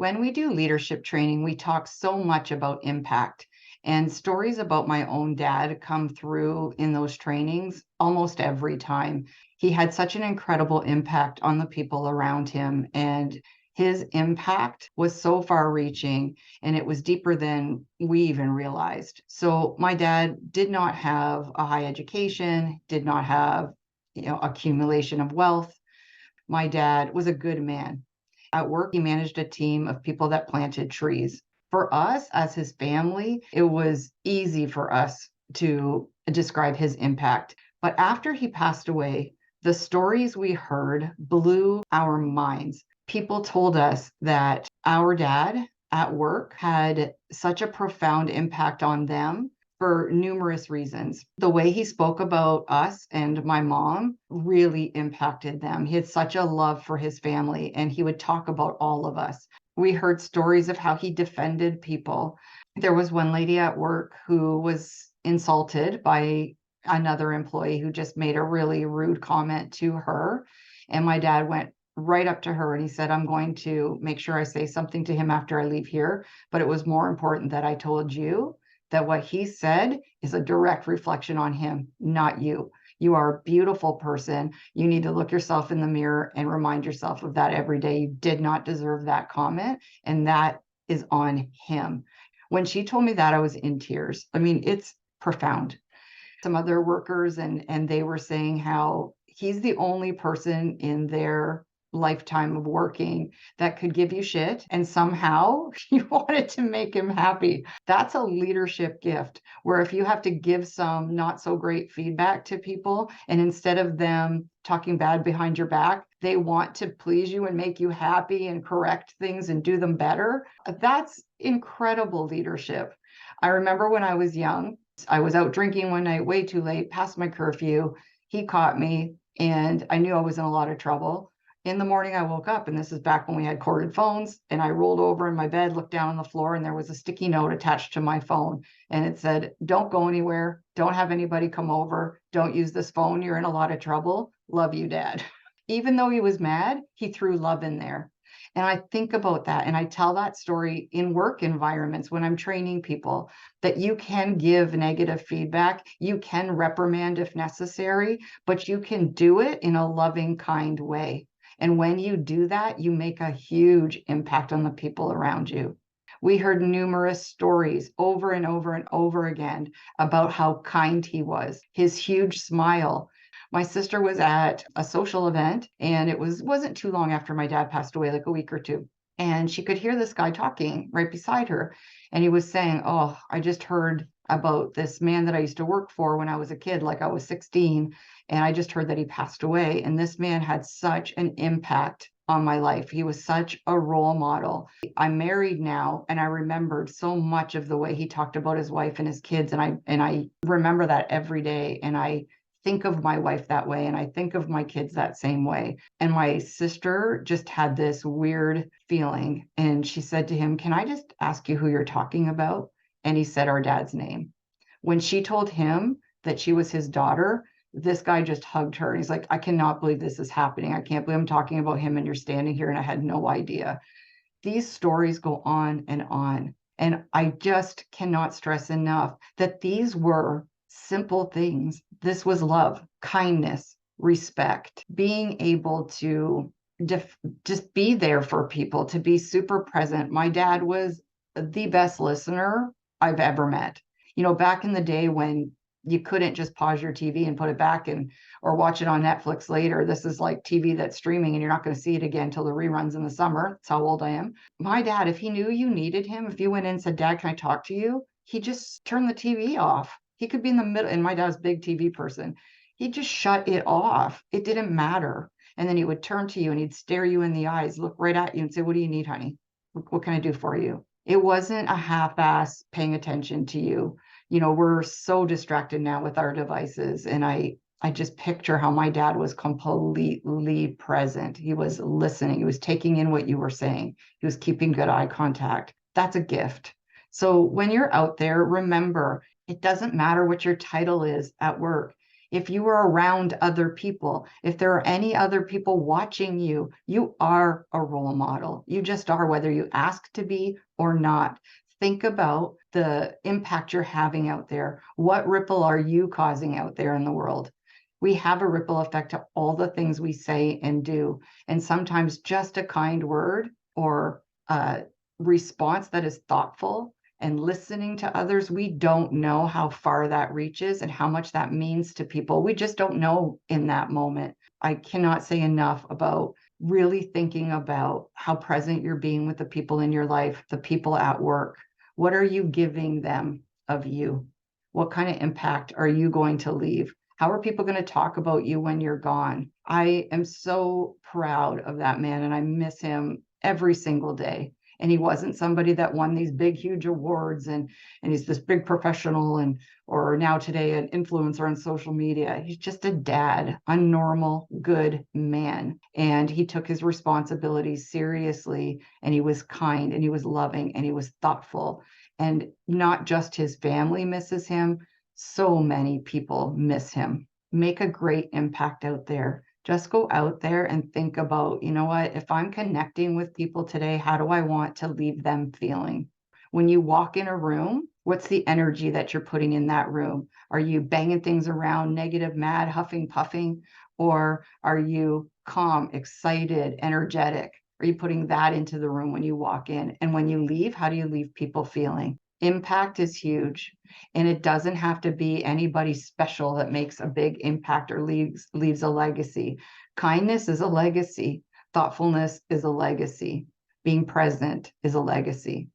When we do leadership training, we talk so much about impact, and stories about my own dad come through in those trainings almost every time. He had such an incredible impact on the people around him, and his impact was so far reaching and it was deeper than we even realized. So my dad did not have a high education, did not have, accumulation of wealth. My dad was a good man. At work, he managed a team of people that planted trees. For us, as his family, it was easy for us to describe his impact. But after he passed away, the stories we heard blew our minds. People told us that our dad at work had such a profound impact on them for numerous reasons. The way he spoke about us and my mom really impacted them. He had such a love for his family, and he would talk about all of us. We heard stories of how he defended people. There was one lady at work who was insulted by another employee who just made a really rude comment to her. And my dad went right up to her and he said, I'm going to make sure I say something to him after I leave here. But it was more important that I told you that what he said is a direct reflection on him, not you. You are a beautiful person. You need to look yourself in the mirror and remind yourself of that every day. You did not deserve that comment, and that is on him. When she told me that, I was in tears. I mean, it's profound. Some other workers and they were saying how he's the only person in their lifetime of working that could give you shit and somehow you wanted to make him happy. That's a leadership gift where if you have to give some not so great feedback to people and instead of them talking bad behind your back, they want to please you and make you happy and correct things and do them better. That's incredible leadership. I remember when I was young, I was out drinking one night way too late, past my curfew. He caught me and I knew I was in a lot of trouble. In the morning, I woke up, and this is back when we had corded phones, and I rolled over in my bed, looked down on the floor, and there was a sticky note attached to my phone. And it said, don't go anywhere. Don't have anybody come over. Don't use this phone. You're in a lot of trouble. Love you, Dad. Even though he was mad, he threw love in there. And I think about that and I tell that story in work environments when I'm training people that you can give negative feedback, you can reprimand if necessary, but you can do it in a loving, kind way. And when you do that, you make a huge impact on the people around you. We heard numerous stories over and over and over again about how kind he was, his huge smile. My sister was at a social event and wasn't too long after my dad passed away, like a week or two. And she could hear this guy talking right beside her. And he was saying, oh, I just heard about this man that I used to work for when I was a kid, like I was 16. And I just heard that he passed away. And this man had such an impact on my life. He was such a role model. I'm married now, and I remembered so much of the way he talked about his wife and his kids. And I remember that every day. And I think of my wife that way, and I think of my kids that same way. And my sister just had this weird feeling. And she said to him, can I just ask you who you're talking about? And he said our dad's name. When she told him that she was his daughter, this guy just hugged her. And he's like, I cannot believe this is happening. I can't believe I'm talking about him and you're standing here and I had no idea. These stories go on. And I just cannot stress enough that these were simple things. This was love, kindness, respect, being able to just be there for people, to be super present. My dad was the best listener I've ever met. Back in the day when you couldn't just pause your TV and put it back or watch it on Netflix later. This is like TV that's streaming and you're not going to see it again until the reruns in the summer. That's how old I am. My dad, if he knew you needed him, if you went in and said, Dad, can I talk to you? He just turned the TV off. He could be in the middle, and my dad's a big TV person. He just shut it off. It didn't matter. And then he would turn to you and he'd stare you in the eyes, look right at you and say, what do you need, honey? What can I do for you? It wasn't a half-ass paying attention to you. We're so distracted now with our devices. And I just picture how my dad was completely present. He was listening. He was taking in what you were saying. He was keeping good eye contact. That's a gift. So when you're out there, remember, it doesn't matter what your title is at work. If you are around other people, if there are any other people watching you, you are a role model. You just are, whether you ask to be or not. Think about the impact you're having out there. What ripple are you causing out there in the world? We have a ripple effect to all the things we say and do. And sometimes just a kind word or a response that is thoughtful and listening to others, we don't know how far that reaches and how much that means to people. We just don't know in that moment. I cannot say enough about really thinking about how present you're being with the people in your life, the people at work. What are you giving them of you? What kind of impact are you going to leave? How are people going to talk about you when you're gone? I am so proud of that man and I miss him every single day. And he wasn't somebody that won these big, huge awards and he's this big professional and or now today an influencer on social media. He's just a dad, a normal, good man. And he took his responsibilities seriously and he was kind and he was loving and he was thoughtful. And not just his family misses him, so many people miss him. Make a great impact out there. Just go out there and think about, you know what, if I'm connecting with people today, how do I want to leave them feeling? When you walk in a room, what's the energy that you're putting in that room? Are you banging things around, negative, mad, huffing, puffing? Or are you calm, excited, energetic? Are you putting that into the room when you walk in? And when you leave, how do you leave people feeling? Impact is huge. And it doesn't have to be anybody special that makes a big impact or leaves a legacy. Kindness is a legacy. Thoughtfulness is a legacy. Being present is a legacy.